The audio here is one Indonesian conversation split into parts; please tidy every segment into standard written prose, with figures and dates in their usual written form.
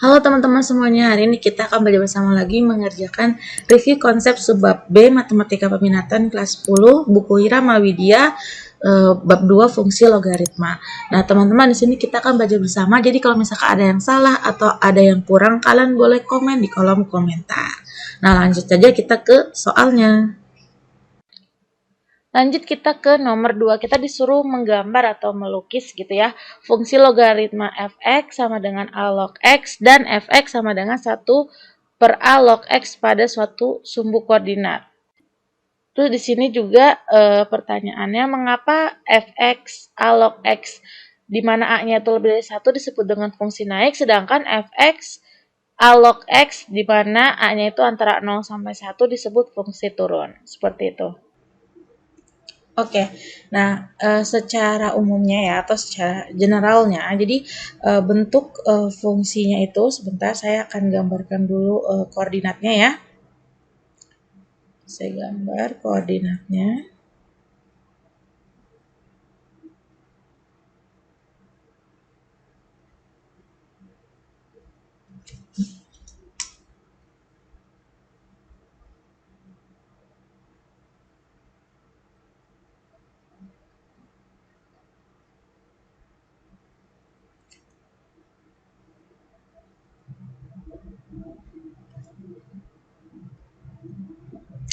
Halo teman-teman semuanya, hari ini kita akan belajar bersama lagi mengerjakan review konsep subbab B Matematika Peminatan kelas 10 buku Irama Widya bab 2 fungsi logaritma. Nah, teman-teman di sini kita akan belajar bersama. Jadi kalau misalkan ada yang salah atau ada yang kurang, kalian boleh komen di kolom komentar. Nah, lanjut saja kita ke soalnya. Lanjut kita ke nomor 2, kita disuruh menggambar atau melukis gitu ya. Fungsi logaritma fx sama dengan a log x dan fx sama dengan 1 per a log x pada suatu sumbu koordinat. Terus di sini juga pertanyaannya, mengapa fx a log x di mana a-nya itu lebih dari 1 disebut dengan fungsi naik, sedangkan fx a log x di mana a-nya itu antara 0 sampai 1 disebut fungsi turun. Seperti itu. Oke, nah secara umumnya ya atau secara generalnya, jadi bentuk fungsinya itu sebentar saya akan gambarkan dulu koordinatnya ya. Saya gambar koordinatnya.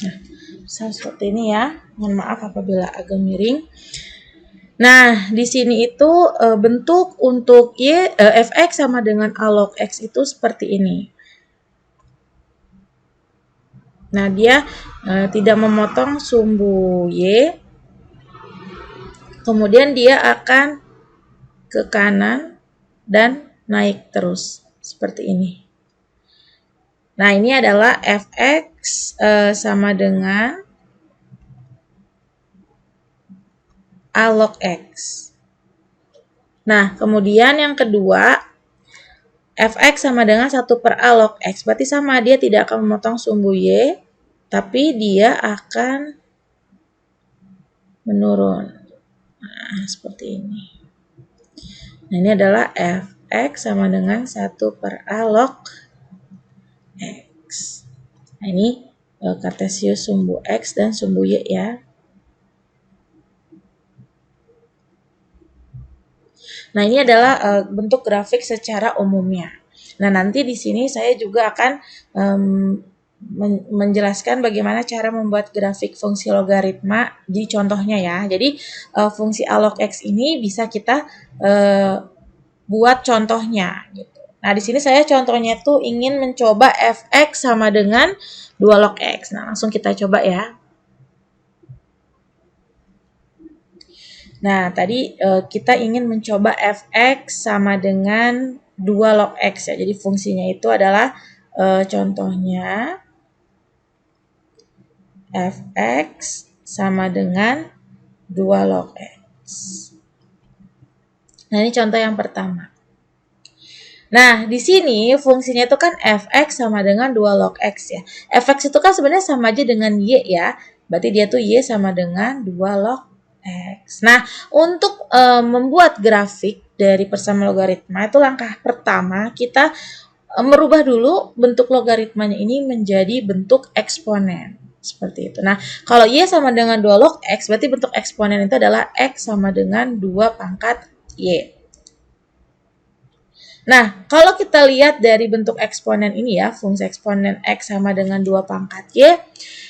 Nah, seperti ini ya. Mohon maaf apabila agak miring. Nah, di sini itu bentuk untuk fx sama dengan a log x itu seperti ini. Nah, dia tidak memotong sumbu y. Kemudian dia akan ke kanan dan naik terus seperti ini. Nah, ini adalah fx sama dengan a log x. Nah, kemudian yang kedua, fx sama dengan 1 per a log x. Berarti sama, dia tidak akan memotong sumbu y, tapi dia akan menurun. Nah, seperti ini. Nah, ini adalah fx sama dengan 1 per a log x. Nah, ini kartesius sumbu x dan sumbu y ya. Nah, ini adalah bentuk grafik secara umumnya. Nah, nanti di sini saya juga akan menjelaskan bagaimana cara membuat grafik fungsi logaritma. Jadi contohnya ya. Jadi fungsi a log x ini bisa kita buat contohnya gitu. Nah, di sini saya contohnya tuh ingin mencoba fx sama dengan 2 log x. Nah, langsung kita coba ya. Nah, tadi kita ingin mencoba fx sama dengan 2 log x ya. Jadi fungsinya itu adalah contohnya fx sama dengan 2 log x. Nah, ini contoh yang pertama. Nah, di sini fungsinya itu kan fx sama dengan 2 log x ya. Fx itu kan sebenarnya sama aja dengan y ya. Berarti dia tuh y sama dengan 2 log x. Nah, untuk membuat grafik dari persamaan logaritma itu langkah pertama kita merubah dulu bentuk logaritmanya ini menjadi bentuk eksponen. Seperti itu. Nah, kalau y sama dengan 2 log x, berarti bentuk eksponen itu adalah x sama dengan 2 pangkat y. Nah, kalau kita lihat dari bentuk eksponen ini ya, fungsi eksponen x sama dengan 2 pangkat y,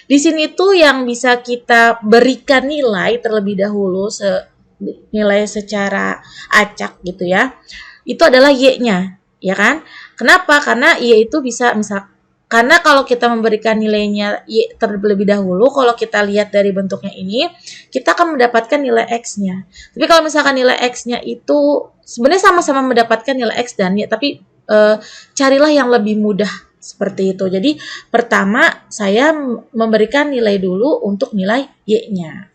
di sini tuh yang bisa kita berikan nilai terlebih dahulu, nilai secara acak gitu ya, itu adalah y-nya, ya kan? Kenapa? Karena y itu bisa karena kalau kita memberikan nilainya y terlebih dahulu, kalau kita lihat dari bentuknya ini, kita akan mendapatkan nilai x-nya. Tapi kalau misalkan nilai x-nya itu sebenarnya sama-sama mendapatkan nilai x dan y, tapi carilah yang lebih mudah seperti itu. Jadi pertama saya memberikan nilai dulu untuk nilai y-nya.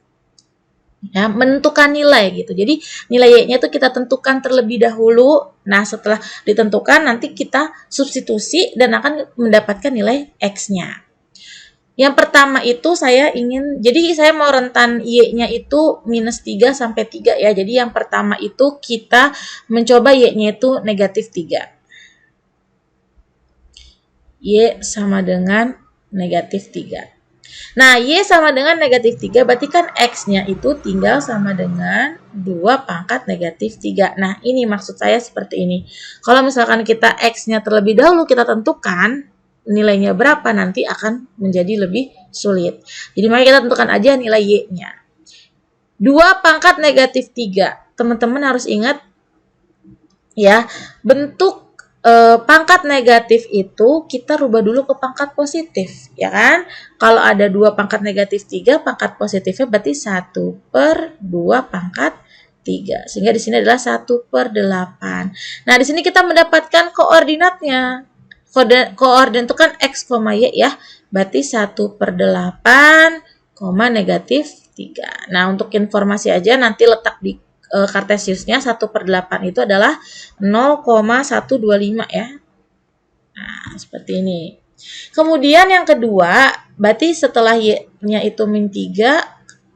Ya, menentukan nilai gitu. Jadi nilai y-nya itu kita tentukan terlebih dahulu. Nah, setelah ditentukan nanti kita substitusi dan akan mendapatkan nilai x-nya. Yang pertama itu jadi saya mau rentan y-nya itu minus 3 sampai 3 ya. Jadi yang pertama itu kita mencoba y-nya itu negatif 3. Y sama dengan negatif 3. Nah, Y sama dengan negatif 3, berarti kan X-nya itu tinggal sama dengan 2 pangkat negatif 3. Nah, ini maksud saya seperti ini. Kalau misalkan kita X-nya terlebih dahulu kita tentukan, nilainya berapa nanti akan menjadi lebih sulit. Jadi, mari kita tentukan aja nilai Y-nya. 2 pangkat negatif 3. Teman-teman harus ingat ya, bentuk pangkat negatif itu kita rubah dulu ke pangkat positif, ya kan? Kalau ada 2 pangkat negatif 3, pangkat positifnya berarti 1/2 pangkat 3. Sehingga di sini adalah 1/8. Nah, di sini kita mendapatkan koordinatnya. Koordinat itu kan X, Y ya. Berarti 1/8, negatif 3. Nah, untuk informasi aja nanti letak di Kartesiusnya 1/8 itu adalah 0,125 ya. Nah, seperti ini. Kemudian yang kedua, berarti setelah Y-nya itu min 3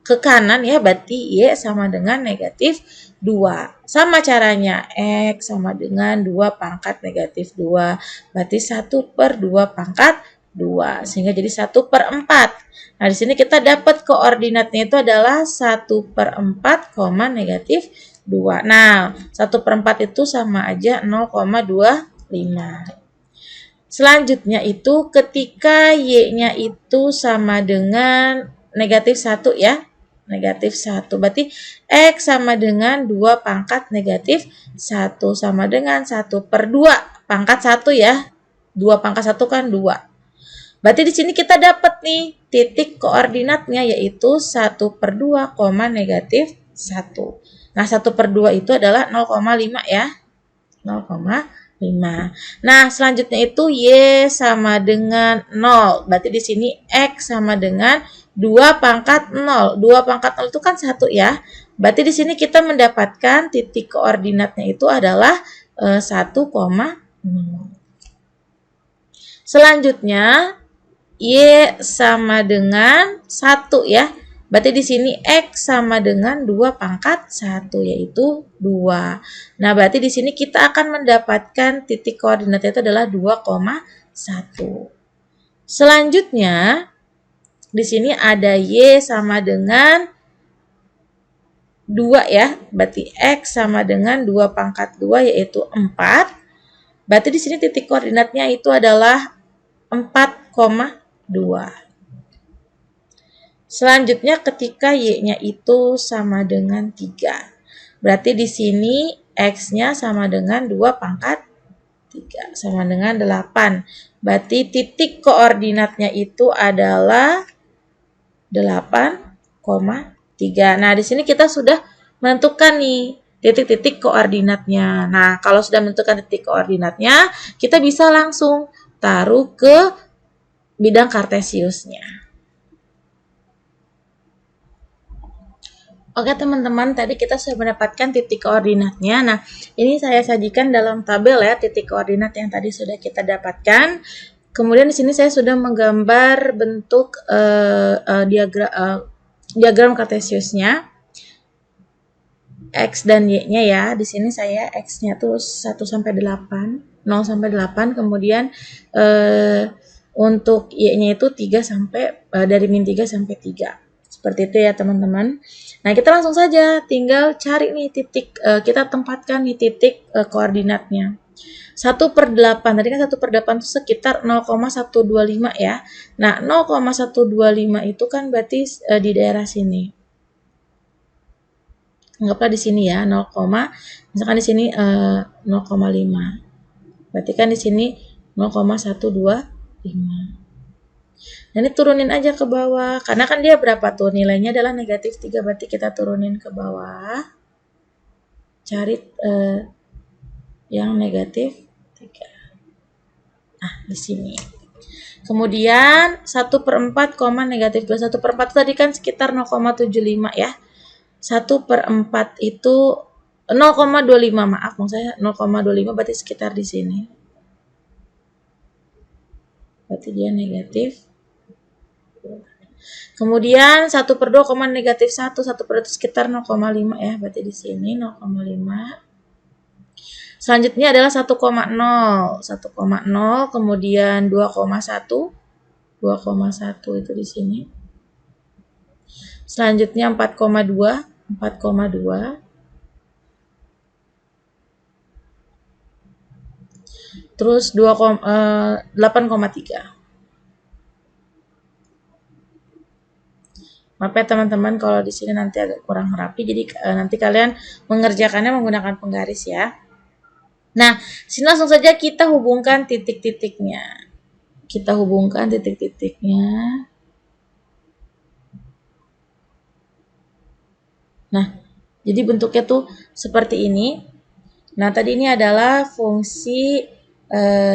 ke kanan ya, berarti Y sama dengan negatif 2. Sama caranya, X sama dengan 2 pangkat negatif 2. Berarti 1/2 pangkat 2. Sehingga jadi 1/4. Nah, di sini kita dapat koordinatnya itu adalah 1/4, negatif 2. Nah, 1/4 itu sama aja 0,25. Selanjutnya itu ketika Y-nya itu sama dengan negatif 1 ya. Negatif 1. Berarti X sama dengan 2 pangkat negatif 1 sama dengan 1/2 pangkat 1 ya. 2 pangkat 1 kan 2. Berarti di sini kita dapat nih titik koordinatnya yaitu 1/2, negatif 1. Nah, 1/2 itu adalah 0,5 ya. 0,5. Nah, selanjutnya itu Y sama dengan 0. Berarti di sini X sama dengan 2 pangkat 0. 2 pangkat 0 itu kan 1 ya. Berarti di sini kita mendapatkan titik koordinatnya itu adalah 1,0. Selanjutnya Y sama dengan 1 ya. Berarti di sini X sama dengan 2 pangkat 1 yaitu 2. Nah, berarti di sini kita akan mendapatkan titik koordinatnya itu adalah 2,1. Selanjutnya di sini ada Y sama dengan 2 ya. Berarti X sama dengan 2 pangkat 2 yaitu 4. Berarti di sini titik koordinatnya itu adalah 4,2. Selanjutnya ketika Y-nya itu sama dengan 3. Berarti di sini X-nya sama dengan 2 pangkat 3 sama dengan 8. Berarti titik koordinatnya itu adalah 8,3. Nah, di sini kita sudah menentukan nih titik-titik koordinatnya. Nah, kalau sudah menentukan titik koordinatnya, kita bisa langsung taruh ke bidang Kartesiusnya. Oke teman-teman, tadi kita sudah mendapatkan titik koordinatnya. Nah, ini saya sajikan dalam tabel ya titik koordinat yang tadi sudah kita dapatkan. Kemudian di sini saya sudah menggambar bentuk diagram Kartesiusnya. X dan Y-nya ya. Di sini saya X-nya tuh 1 sampai 8, 0 sampai 8, kemudian untuk Y-nya itu 3 sampai dari min 3 sampai 3. Seperti itu ya, teman-teman. Nah, kita langsung saja tinggal cari nih titik, kita tempatkan nih titik koordinatnya. 1/8, tadi kan 1/8 itu sekitar 0,125 ya. Nah, 0,125 itu kan berarti di daerah sini. Anggaplah di sini ya, misalkan di sini 0,5. Berarti kan di sini 0,125. Nah, ini turunin aja ke bawah. Karena kan dia berapa tuh? Nilainya adalah negatif 3. Berarti kita turunin ke bawah. Cari yang negatif 3. Nah, di sini. Kemudian 1/4, negatif 2. 1/4 tadi kan sekitar 0,75 ya. 1/4 itu 0,25, maaf maksud saya 0,25 berarti sekitar di sini. Berarti dia negatif. Kemudian 1/2, negatif 1, 1/2 itu sekitar 0,5 ya, berarti di sini 0,5. Selanjutnya adalah 1,0, 1,0, kemudian 2,1, 2,1 itu di sini. Selanjutnya 4,2, 4,2. Terus 8,3. Maaf ya teman-teman kalau di sini nanti agak kurang rapi, jadi nanti kalian mengerjakannya menggunakan penggaris ya. Nah, sini langsung saja kita hubungkan titik-titiknya. Kita hubungkan titik-titiknya. Nah, jadi bentuknya tuh seperti ini. Nah, tadi ini adalah fungsi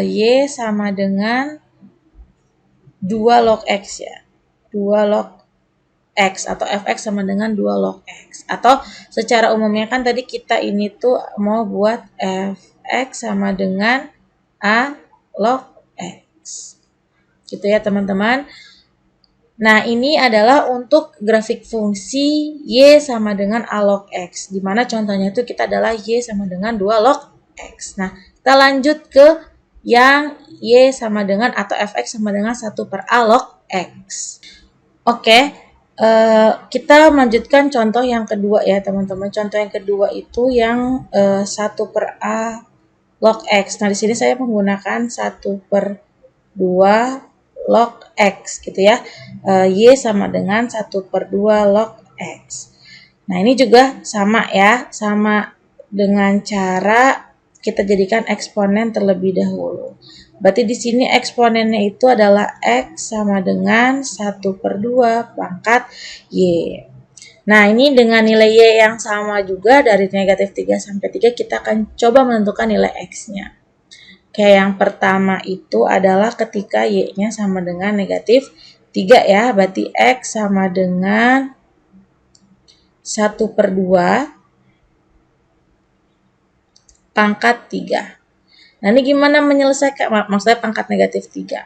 Y sama dengan 2 log X ya. 2 log X atau fx sama dengan 2 log X. Atau secara umumnya kan tadi kita ini tuh mau buat fx sama dengan A log X. Gitu ya teman-teman. Nah, ini adalah untuk grafik fungsi Y sama dengan A log X. Dimana contohnya itu kita adalah Y sama dengan 2 log X. Nah, kita lanjut ke yang Y sama dengan atau fx sama dengan 1 per A log X. Oke, kita melanjutkan contoh yang kedua ya teman-teman. Contoh yang kedua itu yang 1 per A log X. Nah, di sini saya menggunakan 1 per 2 log X gitu ya. Y sama dengan 1 per 2 log X. Nah, ini juga sama ya. Sama dengan cara kita jadikan eksponen terlebih dahulu. Berarti di sini eksponennya itu adalah X sama dengan 1 per 2 pangkat Y. Nah, ini dengan nilai Y yang sama juga dari negatif 3 sampai 3 kita akan coba menentukan nilai X-nya. Kayak yang pertama itu adalah ketika Y-nya sama dengan negatif 3 ya. Berarti X sama dengan 1 per 2 pangkat 3. Nah, ini gimana menyelesaikan? Maksudnya pangkat negatif 3.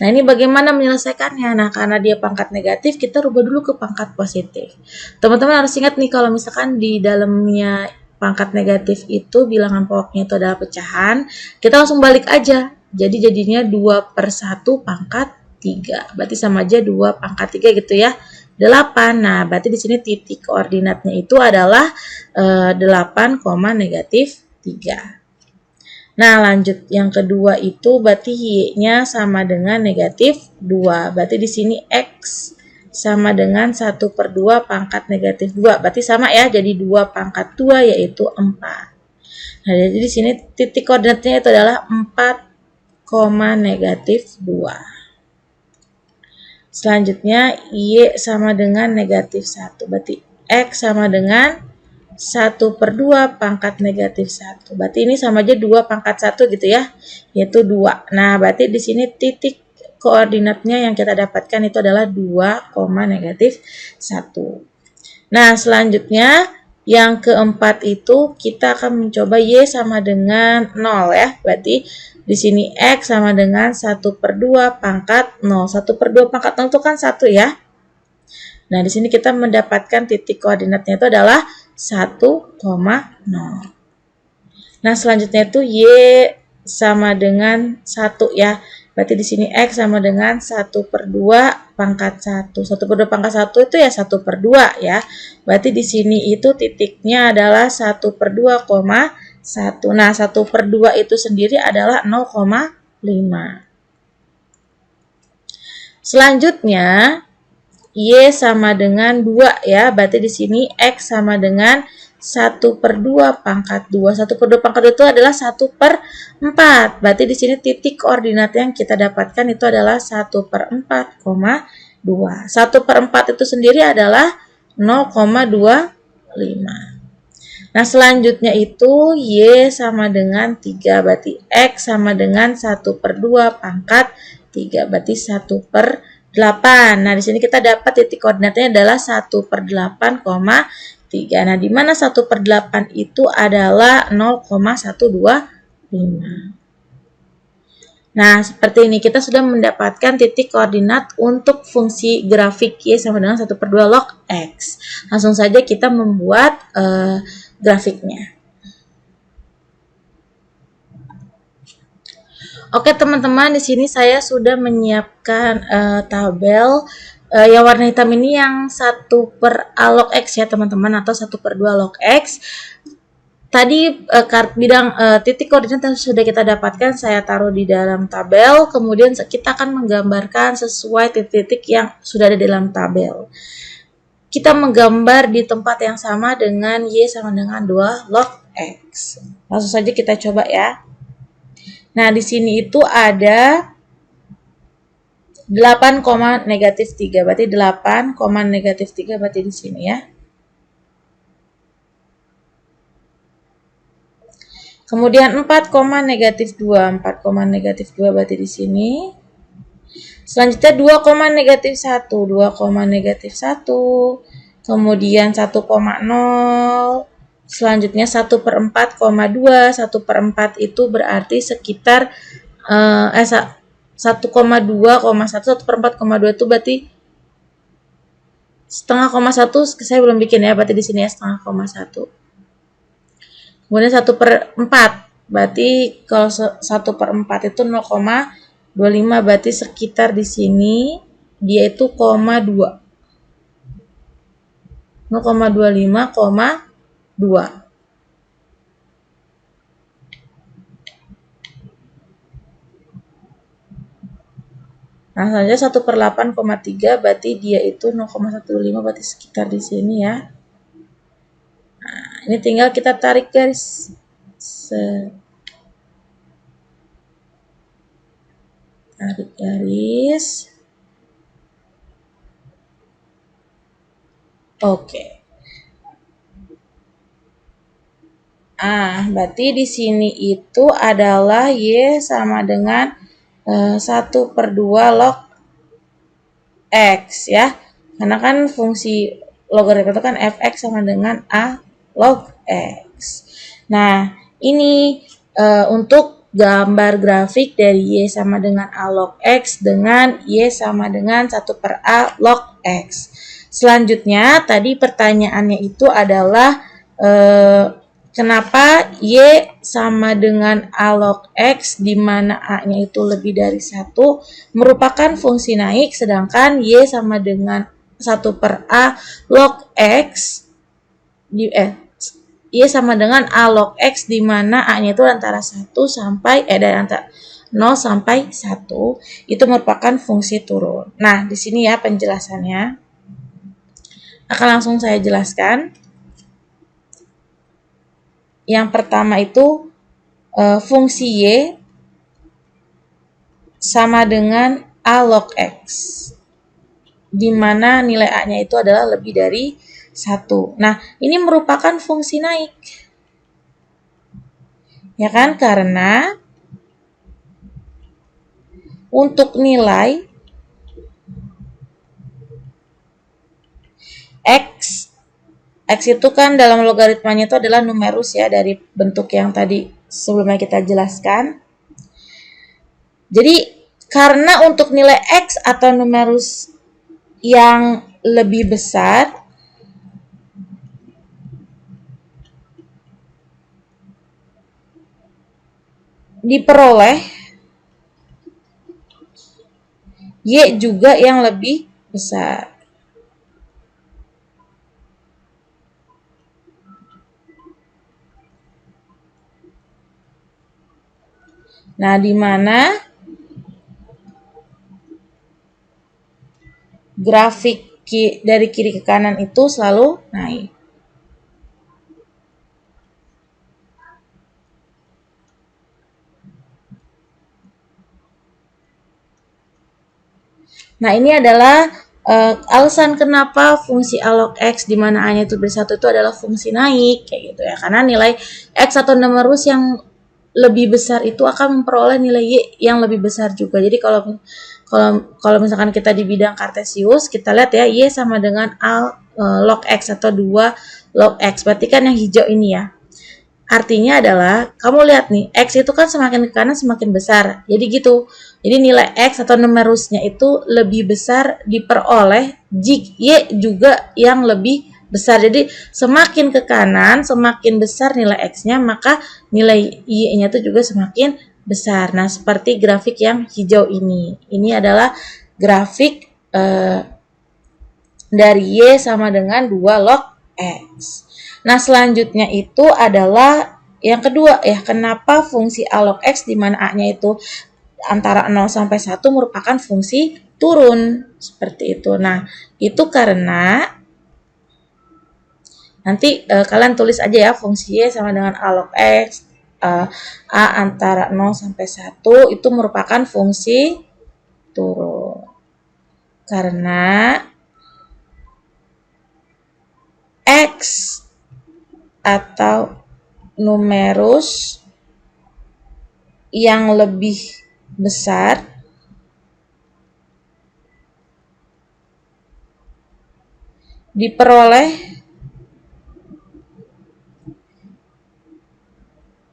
Nah, ini bagaimana menyelesaikannya? Nah, karena dia pangkat negatif, kita rubah dulu ke pangkat positif. Teman-teman harus ingat nih, kalau misalkan di dalamnya pangkat negatif itu bilangan pokoknya itu adalah pecahan, kita langsung balik aja. Jadi jadinya 2 per 1 pangkat 3. Berarti sama aja 2 pangkat 3 gitu ya. 8. Nah, berarti di sini titik koordinatnya itu adalah 8, negatif 3. Nah, lanjut yang kedua itu berarti Y-nya sama dengan negatif 2. Berarti di sini X sama dengan 1 per 2 pangkat negatif 2. Berarti sama ya, jadi 2 pangkat 2 yaitu 4. Nah, jadi di sini titik koordinatnya itu adalah 4, negatif 2. Selanjutnya Y sama dengan negatif 1. Berarti X sama dengan 1 per 2 pangkat negatif 1. Berarti ini sama aja 2 pangkat 1 gitu ya, yaitu 2. Nah, berarti di sini titik koordinatnya yang kita dapatkan itu adalah 2, negatif 1. Nah, selanjutnya yang keempat itu kita akan mencoba Y sama dengan 0 ya. Berarti di sini X sama dengan 1 per 2 pangkat 0. 1 per 2 pangkat 0 itu kan 1 ya. Nah, di sini kita mendapatkan titik koordinatnya itu adalah 1, 0. Nah, selanjutnya itu Y sama dengan 1 ya. Berarti di sini X sama dengan 1 per 2 pangkat 1. 1 per 2 pangkat 1 itu ya 1 per 2 ya. Berarti di sini itu titiknya adalah 1 per 2, 1. Nah, 1 per 2 itu sendiri adalah 0,5. Selanjutnya Y sama dengan 2 ya. Berarti di sini X sama dengan 1 per 2 pangkat 2. 1 per 2 pangkat 2 itu adalah 1 per 4. Berarti di sini titik koordinat yang kita dapatkan itu adalah 1 per 4, 2. 1 per 4 itu sendiri adalah 0,25. Nah, selanjutnya itu Y sama dengan 3. Berarti X sama dengan 1 per 2 pangkat 3. Berarti 1 per 8. Nah, di sini kita dapat titik koordinatnya adalah 1 per 8, 3. Nah, di mana 1 per 8 itu adalah 0,125. Nah, seperti ini kita sudah mendapatkan titik koordinat untuk fungsi grafik Y sama dengan 1 per 2 log X. Langsung saja kita membuat grafiknya. Oke teman-teman, di sini saya sudah menyiapkan tabel yang warna hitam ini yang 1/A log X ya teman-teman, atau 1/2 log X. Tadi titik koordinat yang sudah kita dapatkan saya taruh di dalam tabel, kemudian kita akan menggambarkan sesuai titik-titik yang sudah ada di dalam tabel. Kita menggambar di tempat yang sama dengan Y sama dengan 2 log X. Langsung saja kita coba ya. Nah, di sini itu ada 8, negatif 3. Berarti 8, negatif 3 berarti di sini ya. Kemudian 4, negatif 2. 4, negatif 2 berarti di sini. Selanjutnya 2, negatif 1. 2, negatif 1. Kemudian 1,0. Selanjutnya 1/4,2. 1/4 itu berarti sekitar 1,2,1. 1/4,2 itu berarti setengah koma 1. Saya belum bikin ya, berarti di sini ya setengah koma 1. Kemudian 1/4 berarti kalau 1/4 itu 0,25, berarti sekitar di sini dia itu 0,2. 0,25,2. Nah, selanjutnya 1/8,3 berarti dia itu 0,15, berarti sekitar di sini ya. Nah, ini tinggal kita tarik garis. Tarik garis. Oke. Berarti di sini itu adalah Y sama dengan 1/2 log X ya. Karena kan fungsi logaritma itu kan fx sama dengan A log X. Nah, ini untuk gambar grafik dari Y sama dengan A log X dengan Y sama dengan 1/A log X. Selanjutnya, tadi pertanyaannya itu adalah kenapa Y sama dengan A log X di mana A-nya itu lebih dari 1 merupakan fungsi naik, sedangkan Y sama dengan 1/A log X Y sama dengan A log X di mana A-nya itu antara 1 sampai dari antara 0 sampai 1 itu merupakan fungsi turun. Nah, di sini ya penjelasannya. Akan langsung saya jelaskan. Yang pertama itu fungsi Y sama dengan A log X, di mana nilai A-nya itu adalah lebih dari 1. Nah, ini merupakan fungsi naik. Ya kan? Karena untuk nilai X itu kan dalam logaritmanya itu adalah numerus ya, dari bentuk yang tadi sebelumnya kita jelaskan. Jadi karena untuk nilai X atau numerus yang lebih besar diperoleh Y juga yang lebih besar. Nah, di mana grafik dari kiri ke kanan itu selalu naik. Nah, ini adalah alasan kenapa fungsi A log X di mana A-nya itu bersatu itu adalah fungsi naik, kayak gitu ya. Karena nilai X atau numerus yang lebih besar itu akan memperoleh nilai Y yang lebih besar juga. Jadi kalau misalkan kita di bidang kartesius, kita lihat ya, Y sama dengan A log X atau 2 log X. Berarti kan yang hijau ini ya. Artinya adalah, kamu lihat nih, X itu kan semakin ke kanan semakin besar. Jadi gitu. Jadi nilai X atau numerusnya itu lebih besar diperoleh jika Y juga yang lebih besar. Jadi semakin ke kanan, semakin besar nilai X-nya, maka nilai Y-nya itu juga semakin besar. Nah, seperti grafik yang hijau ini. Ini adalah grafik dari Y sama dengan 2 log X. Nah, selanjutnya itu adalah yang kedua ya, kenapa fungsi A log X di mana A-nya itu antara 0 sampai 1 merupakan fungsi turun. Seperti itu. Nah, itu karena nanti kalian tulis aja ya, fungsi Y sama dengan A log X. A antara 0 sampai 1 itu merupakan fungsi turun. Karena X atau numerus yang lebih besar diperoleh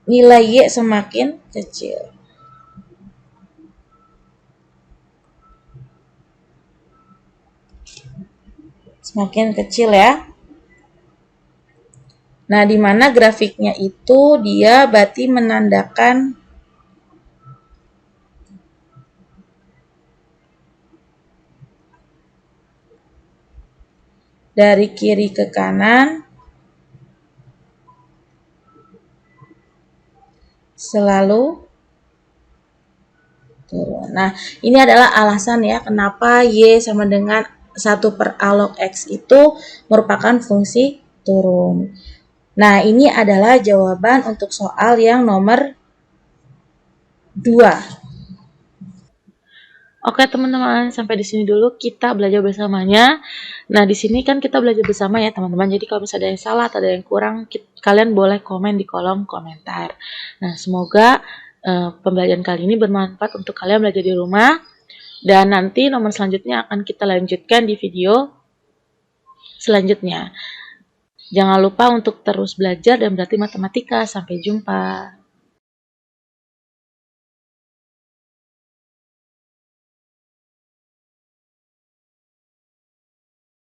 nilai Y semakin kecil. Semakin kecil ya. Nah, di mana grafiknya itu dia berarti menandakan dari kiri ke kanan selalu turun. Nah, ini adalah alasan ya kenapa Y sama dengan 1 per A log X itu merupakan fungsi turun. Nah, ini adalah jawaban untuk soal yang nomor 2. Oke teman-teman, sampai di sini dulu kita belajar bersamanya. Nah, di sini kan kita belajar bersama ya teman-teman. Jadi kalau misalnya ada yang salah atau ada yang kurang, kalian boleh komen di kolom komentar. Nah, semoga pembelajaran kali ini bermanfaat untuk kalian belajar di rumah. Dan nanti nomor selanjutnya akan kita lanjutkan di video selanjutnya. Jangan lupa untuk terus belajar dan berarti matematika. Sampai jumpa.